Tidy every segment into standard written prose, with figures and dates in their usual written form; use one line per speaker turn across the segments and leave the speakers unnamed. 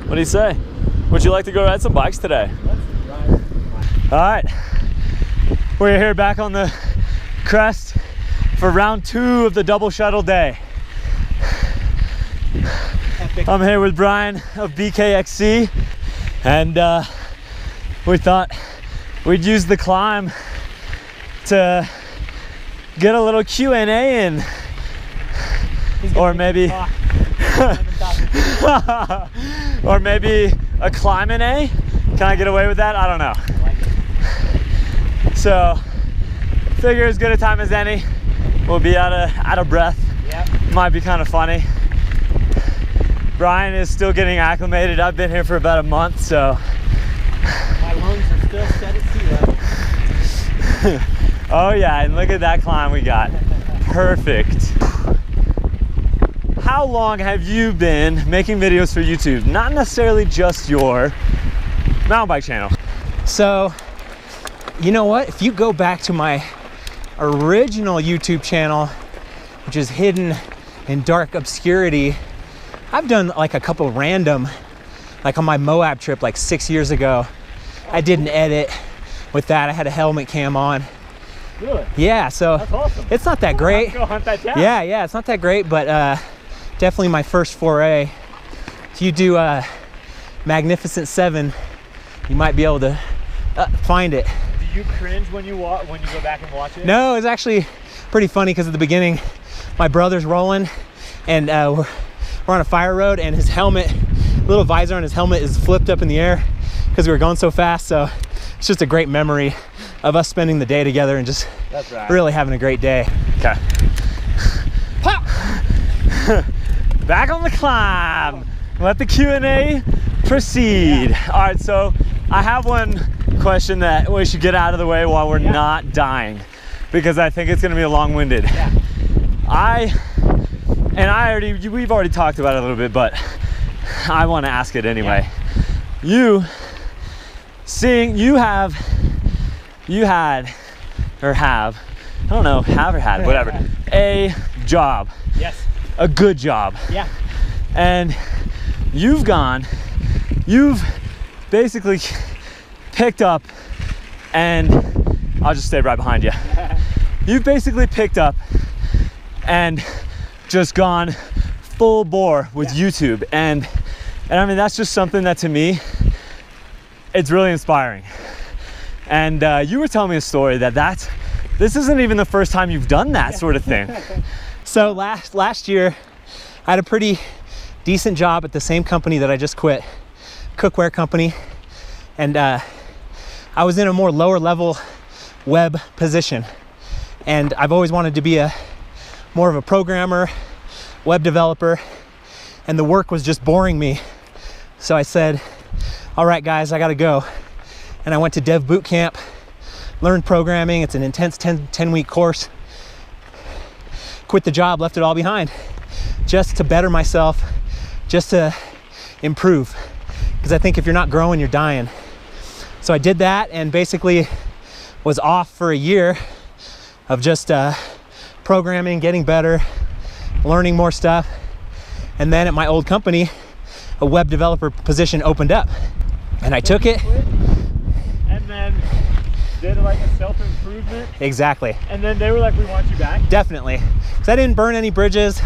What do you say? Would you like to go ride some bikes today? All right, we're here back on the crest for round 2 of the double shuttle day. Epic. I'm here with Brian of BKXC, and we thought we'd use the climb to get a little Q&A in, or maybe or maybe a climbing A. Can I get away with that? I don't know. So figure as good a time as any. We'll be out of breath. Yep. Might be kind of funny. Brian is still getting acclimated. I've been here for about a month, so
my lungs are still set at sea level.
Oh yeah, and look at that climb we got. Perfect. How long have you been making videos for YouTube? Not necessarily just your mountain bike channel.
So, you know what? If you go back to my original YouTube channel, which is hidden in dark obscurity, I've done like a couple random, like on my Moab trip like 6 years ago, I did an edit with that. I had a helmet cam on.
Really?
Yeah, so
that's awesome.
It's not that great.
Go hunt that down.
Yeah, it's not that great, but definitely my first foray. If you do Magnificent 7, you might be able to find it.
Do you cringe when you go back and watch it?
No, it's actually pretty funny because at the beginning, my brother's rolling, and we're on a fire road, and his helmet, little visor on his helmet is flipped up in the air because we were going so fast. So it's just a great memory of us spending the day together and just really having a great day.
Okay. Pop! Back on the climb. Let the Q&A proceed. Yeah. All right, so I have one question that we should get out of the way while we're not dying, because I think it's gonna be long-winded. Yeah. We've already talked about it a little bit, but I want to ask it anyway. Yeah. You had, or have, I don't know, have or had, whatever, a job.
Yes.
A good job.
Yeah.
And you've basically picked up, and I'll just stay right behind you. You've basically picked up and just gone full bore with YouTube. And I mean, that's just something that to me, it's really inspiring. And you were telling me a story this isn't even the first time you've done that sort of thing.
So last year, I had a pretty decent job at the same company that I just quit, cookware company. And I was in a more lower level web position. And I've always wanted to be more of a programmer, web developer, and the work was just boring me. So I said, all right, guys, I gotta go. And I went to Dev Boot Camp, learned programming. It's an intense 10-week course. Quit the job, left it all behind, just to better myself, just to improve. Because I think if you're not growing, you're dying. So I did that and basically was off for a year of just programming, getting better, learning more stuff. And then at my old company, a web developer position opened up, and I took it.
And then did like a self-improvement.
Exactly.
And then they were like, we want you back.
Definitely. Because I didn't burn any bridges.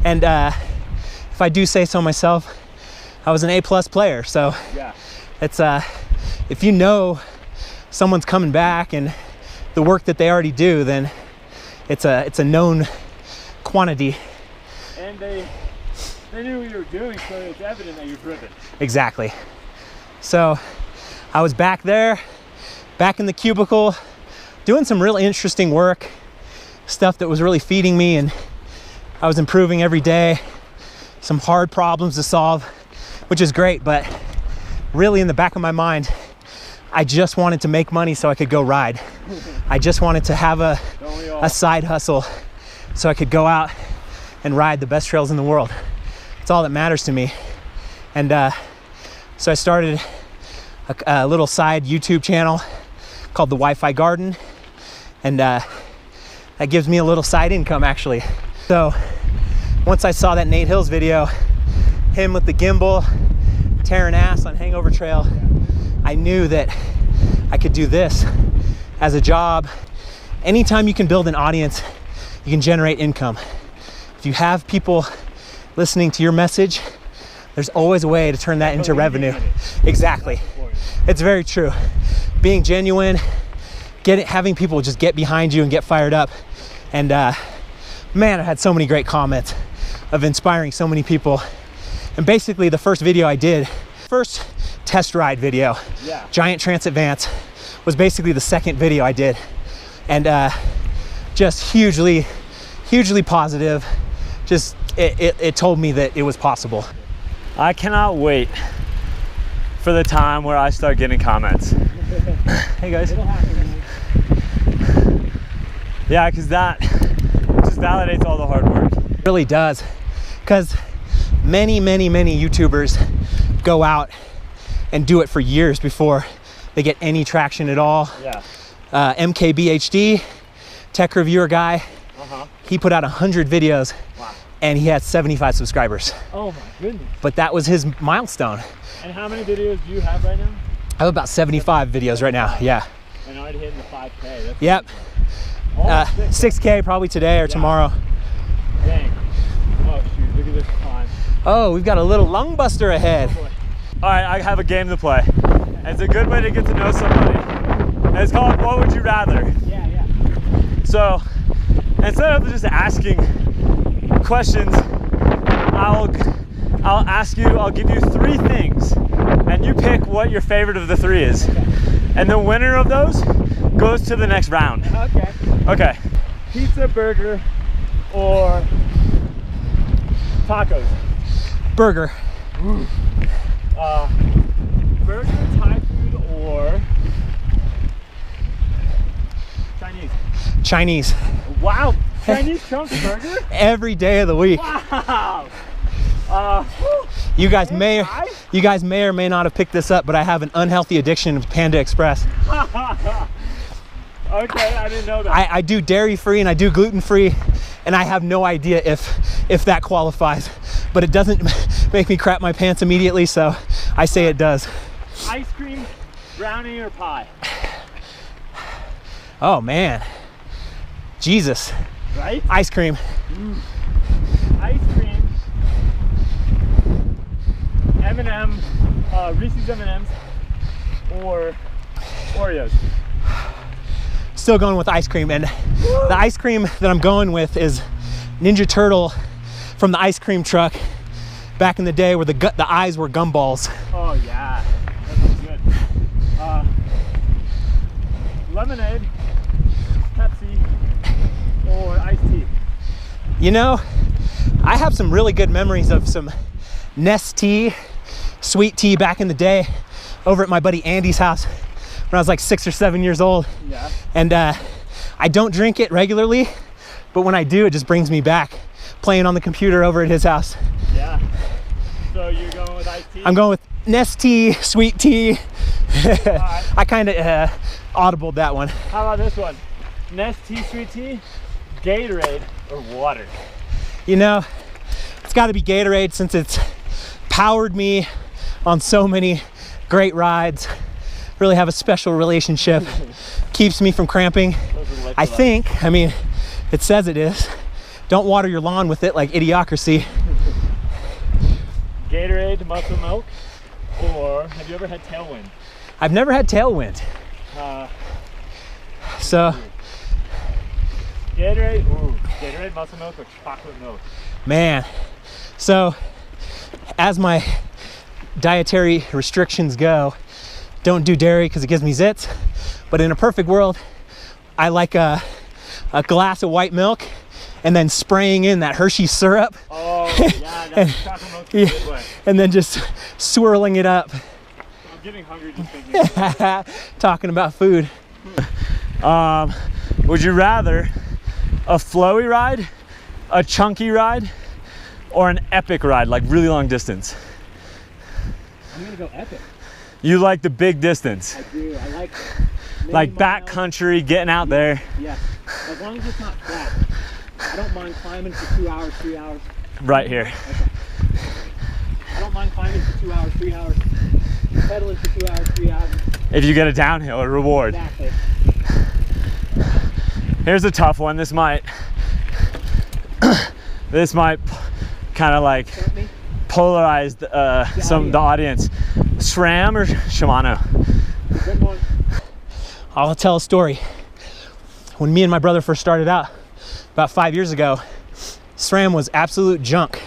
And if I do say so myself, I was an A+ player. So
yeah,
it's if you know someone's coming back and the work that they already do, then it's a known quantity.
And they knew what you were doing, so it's evident that you're driven.
Exactly. So I was back there, back in the cubicle, doing some really interesting work, stuff that was really feeding me, and I was improving every day. Some hard problems to solve, which is great, but really in the back of my mind, I just wanted to make money so I could go ride. I just wanted to have a side hustle so I could go out and ride the best trails in the world. It's all that matters to me. And so I started a little side YouTube channel called the Wi-Fi Garden, and that gives me a little side income actually. So once I saw that Nate Hills video, him with the gimbal, tearing ass on Hangover Trail, I knew that I could do this as a job. Anytime you can build an audience, you can generate income. If you have people listening to your message, there's always a way to turn that into revenue. Exactly. It's very true. Being genuine, having people just get behind you and get fired up. And man, I had so many great comments of inspiring so many people. And basically the first video I did, first test ride video, Giant Transit Vance, was basically the second video I did. And just hugely positive. Just, it told me that it was possible.
I cannot wait for the time where I start getting comments. Hey guys. Yeah, because that just validates all the hard work.
It really does. Because many YouTubers go out and do it for years before they get any traction at all.
Yeah.
MKBHD, tech reviewer guy, he put out 100 videos.
Wow.
And he had 75 subscribers.
Oh my goodness.
But that was his milestone.
And how many videos do you have right now?
I have about 75 videos right now, yeah.
And already hitting the 5K. That's
yep. 6K probably today or tomorrow.
Dang. Oh shoot, look at this climb.
Oh, we've got a little Lungbuster ahead.
Oh, all right, I have a game to play. It's a good way to get to know somebody. And it's called What Would You Rather?
Yeah.
So, instead of just asking questions, I'll ask you, I'll give you 3 things, and you pick what your favorite of the 3 is. Okay. And the winner of those goes to the next round. Okay. Pizza, burger, or tacos?
Burger.
Burger, Thai food, or Chinese?
Chinese.
Wow. Chinese trumps burger?
Every day of the week.
Wow.
You guys may or may not have picked this up, but I have an unhealthy addiction to Panda Express.
Okay, I didn't know that.
I do dairy free and I do gluten free, and I have no idea if that qualifies, but it doesn't make me crap my pants immediately, so I say it does.
Ice cream, brownie, or pie?
Oh man, Jesus.
Right?
Ice cream.
Ice cream, M&M, Reese's M&Ms, or Oreos?
Still going with ice cream, and the ice cream that I'm going with is Ninja Turtle from the ice cream truck back in the day where the eyes were gumballs.
Oh yeah, that looks good. Lemonade, Pepsi, or iced tea?
You know, I have some really good memories of some Nest tea, sweet tea back in the day over at my buddy Andy's house when I was like 6 or 7 years old.
Yeah.
And I don't drink it regularly, but when I do, it just brings me back playing on the computer over at his house.
Yeah. So you're going with iced tea?
I'm going with Nest tea, sweet tea.
Right.
I kind of audibled that one.
How about this one? Nest tea, sweet tea, Gatorade, or water?
You know, it's got to be Gatorade since it's powered me on so many great rides. Really have a special relationship. Keeps me from cramping. I think, I mean, it says it is. Don't water your lawn with it like Idiocracy.
Gatorade, muscle milk, or have you ever had Tailwind?
I've never had Tailwind. So
Gatorade, muscle milk, or chocolate milk?
Man, so as my dietary restrictions go, don't do dairy because it gives me zits, but in a perfect world, I like a glass of white milk and then spraying in that Hershey syrup.
Oh yeah, that's chocolate milk in a good way.
And then just swirling it up.
I'm getting hungry just thinking.
Talking about food.
Would you rather a flowy ride, a chunky ride, or an epic ride, like really long distance?
I'm gonna go epic.
You like the big distance?
I do. I like
backcountry, getting out there.
Yeah, as long as it's not flat. I don't mind climbing for 2 hours, 3 hours.
Right here.
Okay. I don't mind climbing for 2 hours, 3 hours, pedaling for 2 hours, 3 hours.
If you get a downhill, a reward.
Exactly.
Here's a tough one. This might kind of like polarize the audience. SRAM or Shimano?
Good one. I'll tell a story. When me and my brother first started out about 5 years ago, SRAM was absolute junk.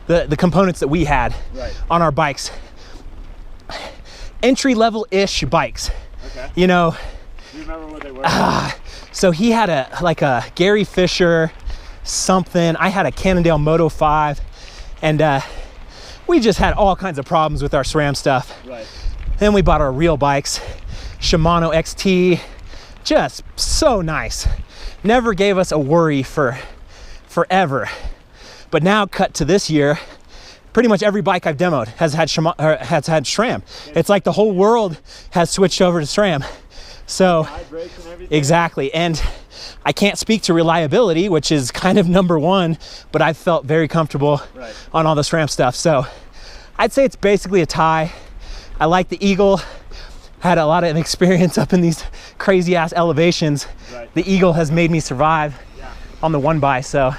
The components that we had on our bikes, entry-level-ish bikes.
Okay.
You know.
Do you remember what they were?
So he had a Gary Fisher something. I had a Cannondale Moto 5, and we just had all kinds of problems with our SRAM stuff.
Right.
Then we bought our real bikes, Shimano XT, just so nice. Never gave us a worry for forever. But now cut to this year, pretty much every bike I've demoed has had SRAM. It's like the whole world has switched over to SRAM. So exactly, and I can't speak to reliability, which is kind of number one, but I've felt very comfortable on all the SRAM stuff. So I'd say it's basically a tie. I like the Eagle. Had a lot of experience up in these crazy ass elevations. The Eagle has made me survive on the 1x, so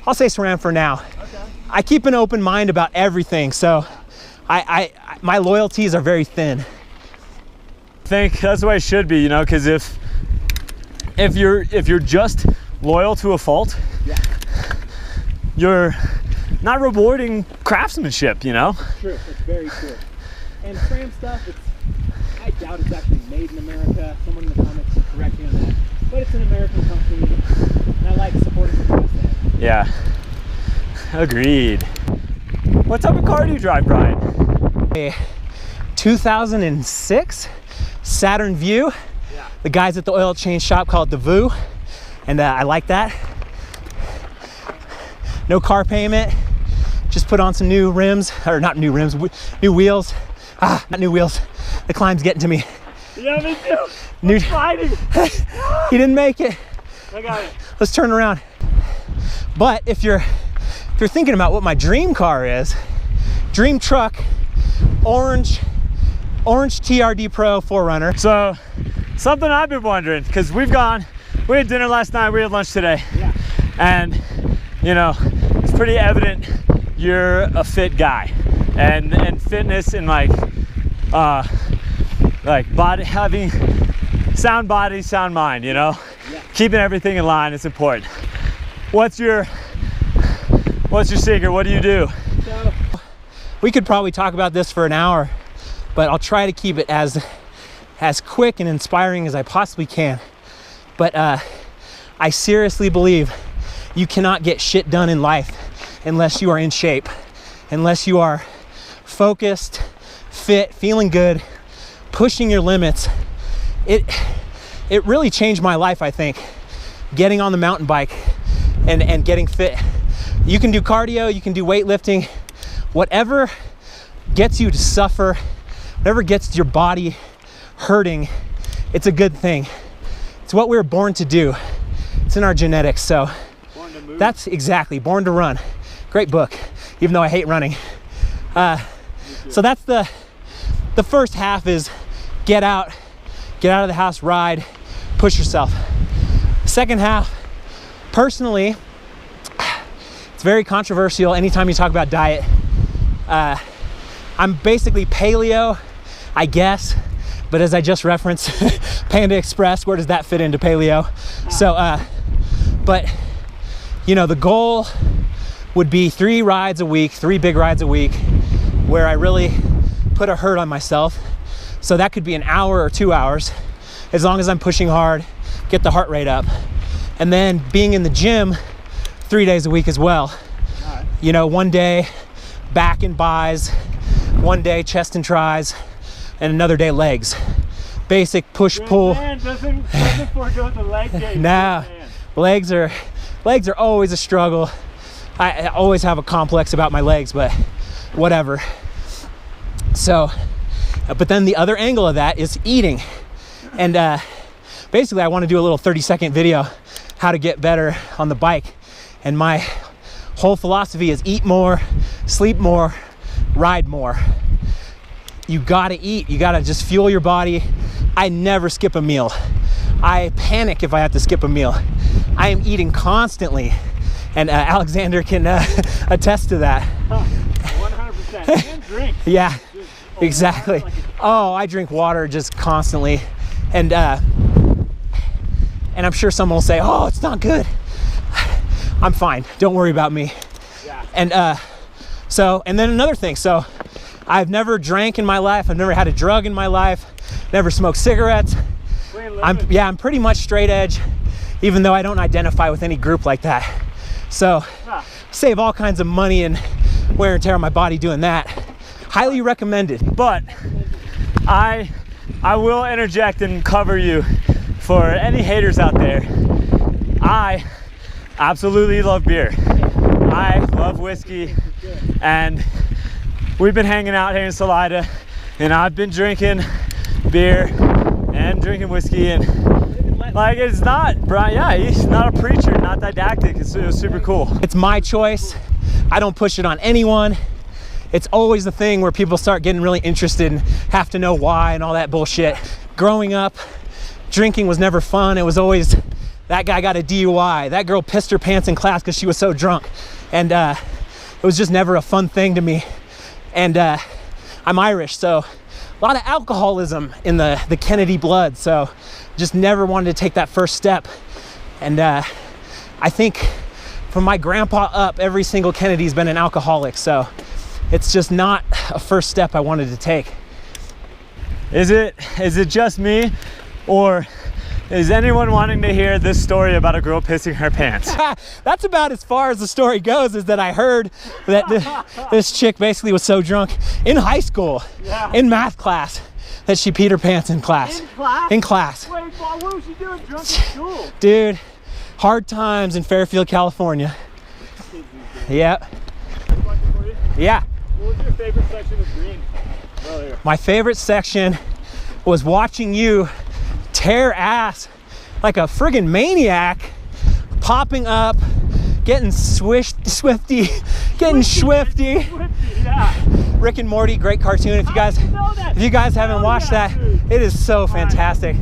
I'll say SRAM for now. I keep an open mind about everything, so my loyalties are very thin.
I think that's the way it should be, you know, because if you're just loyal to a fault, you're not rewarding craftsmanship, you know.
True, it's very true. And SRAM stuff, I doubt it's actually made in America. Someone in the comments should correct me on that, but it's an American company, and I like supporting the USA.
Yeah, agreed. What type of car do you drive, Brian?
A 2006 Saturn Vue. The guys at the oil change shop call it the VU, and I like that. No car payment, just put on some new rims, or not new rims, new wheels. Not new wheels. The climb's getting to me.
Yeah, me too.
New
sliding.
He didn't make it.
I got it.
Let's turn around. But if you're thinking about what my dream car is, dream truck, orange TRD Pro 4Runner.
So something I've been wondering, because we had dinner last night, we had lunch today, and you know, it's pretty evident you're a fit guy, and fitness and like body, having sound body, sound mind, you know, keeping everything in line is important. What's your secret? What do you do?
So, we could probably talk about this for an hour, but I'll try to keep it as quick and inspiring as I possibly can. But I seriously believe you cannot get shit done in life unless you are in shape, unless you are focused, fit, feeling good, pushing your limits. It really changed my life, I think, getting on the mountain bike and getting fit. You can do cardio, you can do weightlifting, whatever gets you to suffer, whatever gets your body hurting, it's a good thing. It's what we were born to do. It's in our genetics. So that's exactly, Born to Run. Great book, even though I hate running. So that's the first half is get out of the house, ride, push yourself. The second half, personally, it's very controversial anytime you talk about diet. I'm basically paleo, I guess, but as I just referenced, Panda Express, where does that fit into paleo? So, but you know, the goal would be 3 rides a week, 3 big rides a week, where I really put a hurt on myself. So that could be an hour or 2 hours, as long as I'm pushing hard, get the heart rate up. And then being in the gym 3 days a week as well. You know, one day back and bis, one day chest and tris, and another day legs. Basic push pull.
Doesn't forego the leg day.
Nah, legs are always a struggle. I always have a complex about my legs, but whatever. So, but then the other angle of that is eating. And basically I want to do a little 30-second video how to get better on the bike. And my whole philosophy is eat more, sleep more, ride more. You gotta eat, you gotta just fuel your body. I never skip a meal. I panic if I have to skip a meal. I am eating constantly, and Alexander can attest to that.
100%. And drink.
Yeah, exactly. Oh, I drink water just constantly, and I'm sure someone will say, "Oh, it's not good." I'm fine. Don't worry about me.
Yeah.
And and then another thing. So, I've never drank in my life. I've never had a drug in my life. Never smoked cigarettes. I'm pretty much straight edge, even though I don't identify with any group like that. So, save all kinds of money and wear and tear on my body doing that. Highly recommended.
But I will interject and cover you for any haters out there. I absolutely love beer. I love whiskey, and we've been hanging out here in Salida, and I've been drinking beer and drinking whiskey, and like, it's not, Brian, yeah, he's not a preacher, not didactic. It was super cool.
It's my choice. I don't push it on anyone. It's always the thing where people start getting really interested and have to know why and all that bullshit. Growing up, drinking was never fun. It was always, that guy got a DUI, that girl pissed her pants in class because she was so drunk. And it was just never a fun thing to me. And I'm Irish, so a lot of alcoholism in the Kennedy blood. So just never wanted to take that first step. And I think from my grandpa up, every single Kennedy's been an alcoholic. So it's just not a first step I wanted to take.
Is it just me, or is anyone wanting to hear this story about a girl pissing her pants?
That's about as far as the story goes, is that I heard that this chick basically was so drunk in high school, in math class, that she peed her pants in class.
In class?
In class.
Wait, what was she doing drunk in school?
Dude, hard times in Fairfield, California. Yeah. Yeah.
What was your favorite section of green earlier?
My favorite section was watching you tear ass like a friggin' maniac, popping up, getting swifty, getting swifty.
Yeah.
Rick and Morty, great cartoon. If you guys haven't watched that, it is so fantastic.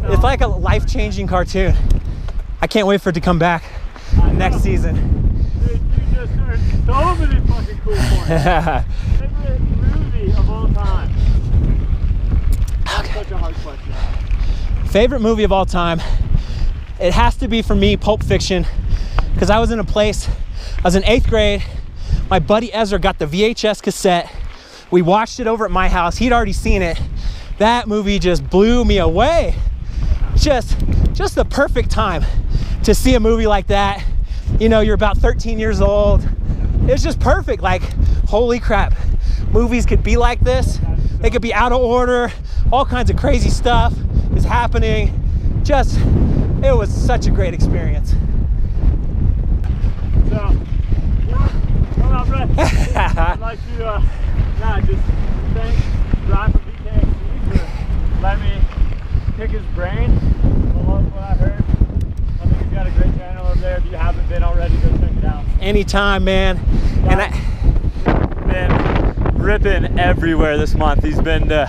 It's like a life-changing cartoon. I can't wait for it to come back next season.
Dude, you just heard so many fucking cool points. Favorite movie of all time? That's such a hard question.
Favorite movie of all time? It has to be, for me, Pulp Fiction, because I was in a place, I was in 8th grade, my buddy Ezra got the VHS cassette, we watched it over at my house, he'd already seen it. That movie just blew me away. Just the perfect time to see a movie like that. You know, you're about 13 years old. It's just perfect. Like, holy crap, movies could be like this. They could be out of order. All kinds of crazy stuff is happening. It was such a great experience.
So, come on, Brett. I'd like to just thank Brian from BKXC for letting me pick his brain. I love what I heard. I think he's got a great channel over there. If you haven't been already, go check it out.
Anytime, man. And
I've been ripping everywhere this month. He's been to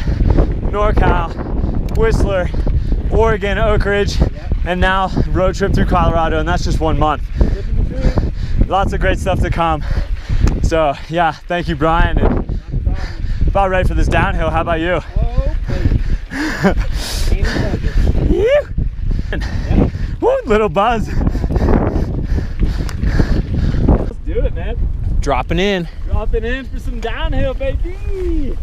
NoCal, Whistler, Oregon, Oak Ridge, and now road trip through Colorado, and that's just 1 month. Lots of great stuff to come. So yeah, thank you, Brian. And about ready for this downhill. How about you? Woo, little buzz. Let's do it, man.
dropping in.
Dropping in for some downhill, baby.